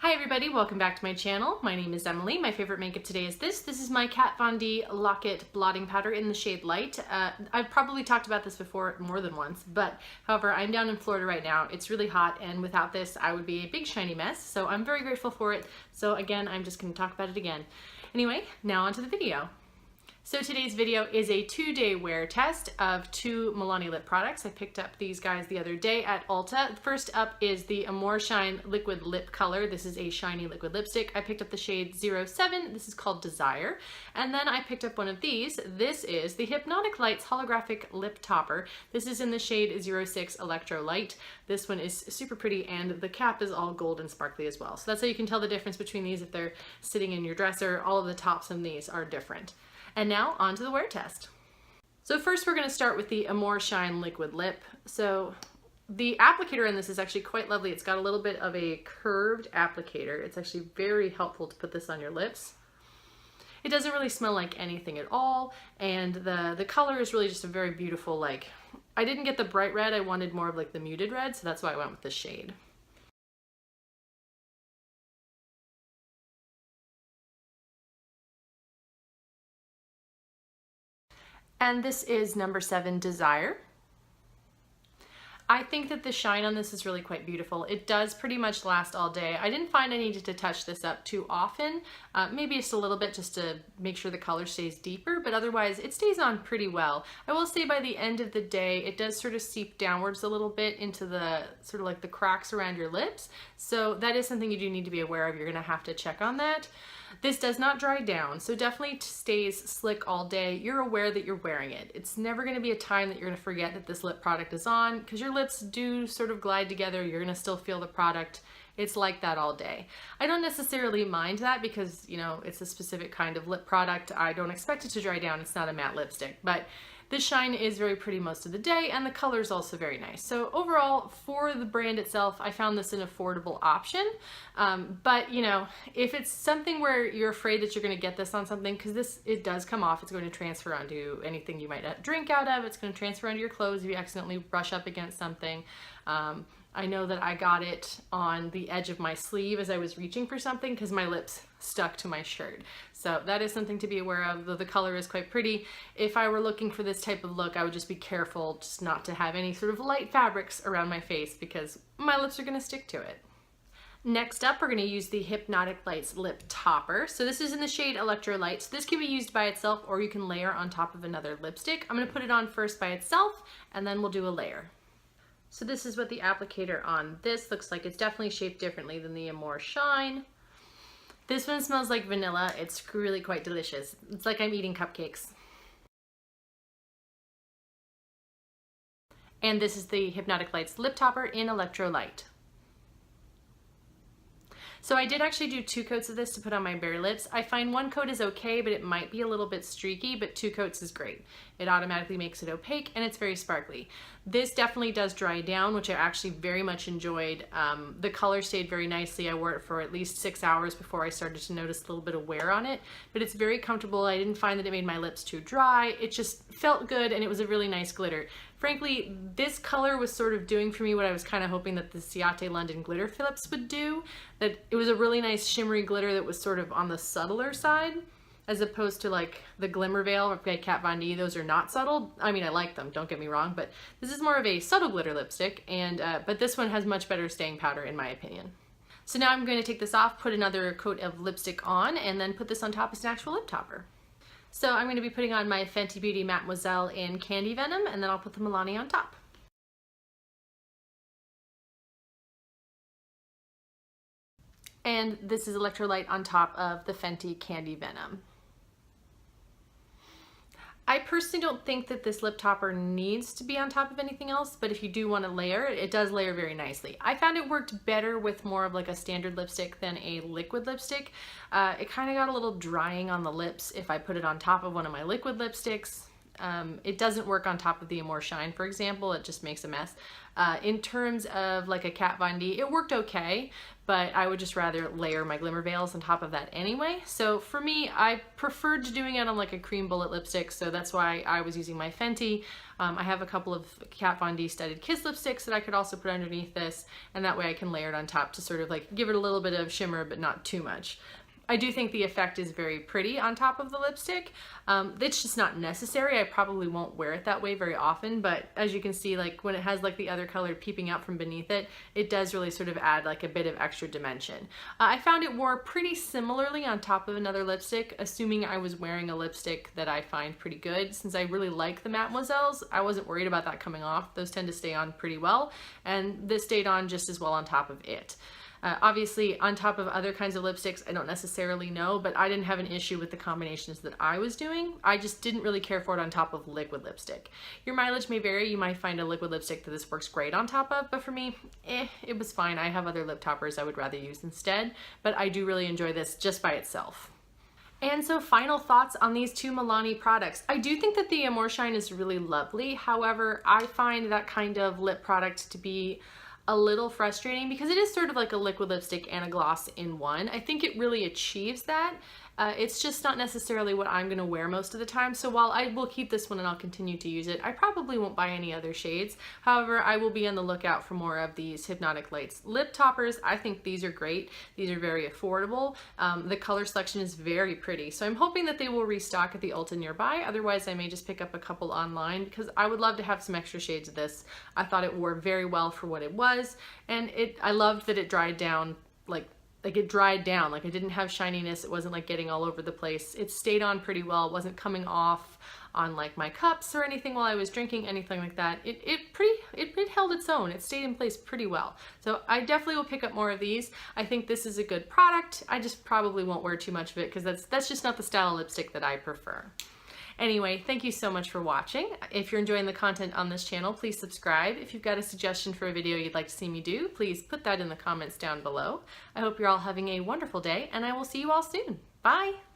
Hi everybody, welcome back to my channel. My name is Emily. My favorite makeup today is this. This is my Kat Von D Lock-It blotting powder in the shade Light. I've probably talked about this before more than once, but however, I'm down in Florida right now. It's really hot, and without this, I would be a big shiny mess, so I'm very grateful for it. So again, I'm just going to talk about it again. Anyway, now onto the video. So today's video is a 2-day wear test of 2 Milani lip products. I picked up these guys the other day at Ulta. First up is the Amore Shine Liquid Lip Color. This is a shiny liquid lipstick. I picked up the shade 07. This is called Desire. And then I picked up one of these. This is the Hypnotic Lights Holographic Lip Topper. This is in the shade 06 Electro Light. This one is super pretty, and the cap is all gold and sparkly as well. So that's how you can tell the difference between these if they're sitting in your dresser. All of the tops on these are different. And now on to the wear test. So first we're going to start with the Amore Shine Liquid Lip. So the applicator in this is actually quite lovely. It's got a little bit of a curved applicator. It's actually very helpful to put this on your lips. It doesn't really smell like anything at all, and the color is really just a very beautiful, like, I didn't get the bright red, I wanted more of like the muted red, so that's why I went with this shade. And this is number 7, Desire. I think that the shine on this is really quite beautiful. It does pretty much last all day. I didn't find I needed to touch this up too often, maybe just a little bit just to make sure the color stays deeper, but otherwise it stays on pretty well. I will say by the end of the day, it does sort of seep downwards a little bit into the sort of like the cracks around your lips. So that is something you do need to be aware of. You're gonna have to check on that. This does not dry down, so definitely stays slick all day. You're aware that you're wearing it. It's never going to be a time that you're going to forget that this lip product is on, because your lips do sort of glide together. You're going to still feel the product. It's like that all day. I don't necessarily mind that because, you know, it's a specific kind of lip product. I don't expect it to dry down. It's not a matte lipstick, but this shine is very pretty most of the day, and the color is also very nice. So overall, for the brand itself, I found this an affordable option. But you know, if it's something where you're afraid that you're going to get this on something, because it does come off, it's going to transfer onto anything you might drink out of. It's going to transfer onto your clothes if you accidentally brush up against something. I know that I got it on the edge of my sleeve as I was reaching for something because my lips stuck to my shirt. So that is something to be aware of, though the color is quite pretty. If I were looking for this type of look, I would just be careful just not to have any sort of light fabrics around my face because my lips are going to stick to it. Next up, we're going to use the Hypnotic Lights Lip Topper. So this is in the shade Electro Light. So this can be used by itself, or you can layer on top of another lipstick. I'm going to put it on first by itself, and then we'll do a layer. So this is what the applicator on this looks like. It's definitely shaped differently than the Amore Shine. This one smells like vanilla. It's really quite delicious. It's like I'm eating cupcakes. And this is the Hypnotic Lights Lip Topper in Electro Light. So I did actually do 2 coats of this to put on my bare lips. I find 1 coat is okay, but it might be a little bit streaky, but 2 coats is great. It automatically makes it opaque, and it's very sparkly. This definitely does dry down, which I actually very much enjoyed. The color stayed very nicely. I wore it for at least 6 hours before I started to notice a little bit of wear on it, but it's very comfortable. I didn't find that it made my lips too dry. It just felt good, and it was a really nice glitter. Frankly, this color was sort of doing for me what I was kind of hoping that the Ciate London Glitter Phillips would do. That it was a really nice shimmery glitter that was sort of on the subtler side, as opposed to like the Glimmer Veil by Kat Von D. Those are not subtle. I mean, I like them, don't get me wrong, but this is more of a subtle glitter lipstick, and but this one has much better staying powder in my opinion. So now I'm going to take this off, put another coat of lipstick on, and then put this on top as an actual lip topper. So I'm going to be putting on my Fenty Beauty Mattemoiselle in Candy Venom, and then I'll put the Milani on top. And this is Electrolyte on top of the Fenty Candy Venom. I personally don't think that this lip topper needs to be on top of anything else, but if you do want to layer, it does layer very nicely. I found it worked better with more of like a standard lipstick than a liquid lipstick. It kind of got a little drying on the lips if I put it on top of one of my liquid lipsticks. It doesn't work on top of the Amore Shine, for example. It just makes a mess. In terms of like a Kat Von D, it worked okay, but I would just rather layer my Glimmer Veils on top of that anyway. So for me, I preferred doing it on like a cream bullet lipstick, so that's why I was using my Fenty. I have a couple of Kat Von D Studded Kiss lipsticks that I could also put underneath this, and that way I can layer it on top to sort of like give it a little bit of shimmer, but not too much. I do think the effect is very pretty on top of the lipstick. It's just not necessary. I probably won't wear it that way very often, but as you can see, like when it has like the other color peeping out from beneath it, it does really sort of add like a bit of extra dimension. I found it wore pretty similarly on top of another lipstick, assuming I was wearing a lipstick that I find pretty good. Since I really like the Mattemoiselles, I wasn't worried about that coming off. Those tend to stay on pretty well, and this stayed on just as well on top of it. Obviously, on top of other kinds of lipsticks, I don't necessarily know, but I didn't have an issue with the combinations that I was doing. I just didn't really care for it on top of liquid lipstick. Your mileage may vary. You might find a liquid lipstick that this works great on top of, but for me, it was fine. I have other lip toppers I would rather use instead, but I do really enjoy this just by itself. And so final thoughts on these two Milani products. I do think that the Amore Shine is really lovely. However, I find that kind of lip product to be a little frustrating because it is sort of like a liquid lipstick and a gloss in one. I think it really achieves that. It's just not necessarily what I'm gonna wear most of the time. So while I will keep this one and I'll continue to use it, I probably won't buy any other shades. However, I will be on the lookout for more of these Hypnotic Lights lip toppers. I think these are great. These are very affordable. The color selection is very pretty. So I'm hoping that they will restock at the Ulta nearby. Otherwise, I may just pick up a couple online because I would love to have some extra shades of this. I thought it wore very well for what it was. And I loved that it dried down like it dried down, like it didn't have shininess, it wasn't like getting all over the place. It stayed on pretty well, it wasn't coming off on like my cups or anything while I was drinking, anything like that. It held its own, it stayed in place pretty well. So I definitely will pick up more of these. I think this is a good product. I just probably won't wear too much of it because that's just not the style of lipstick that I prefer. Anyway, thank you so much for watching. If you're enjoying the content on this channel, please subscribe. If you've got a suggestion for a video you'd like to see me do, please put that in the comments down below. I hope you're all having a wonderful day, and I will see you all soon. Bye!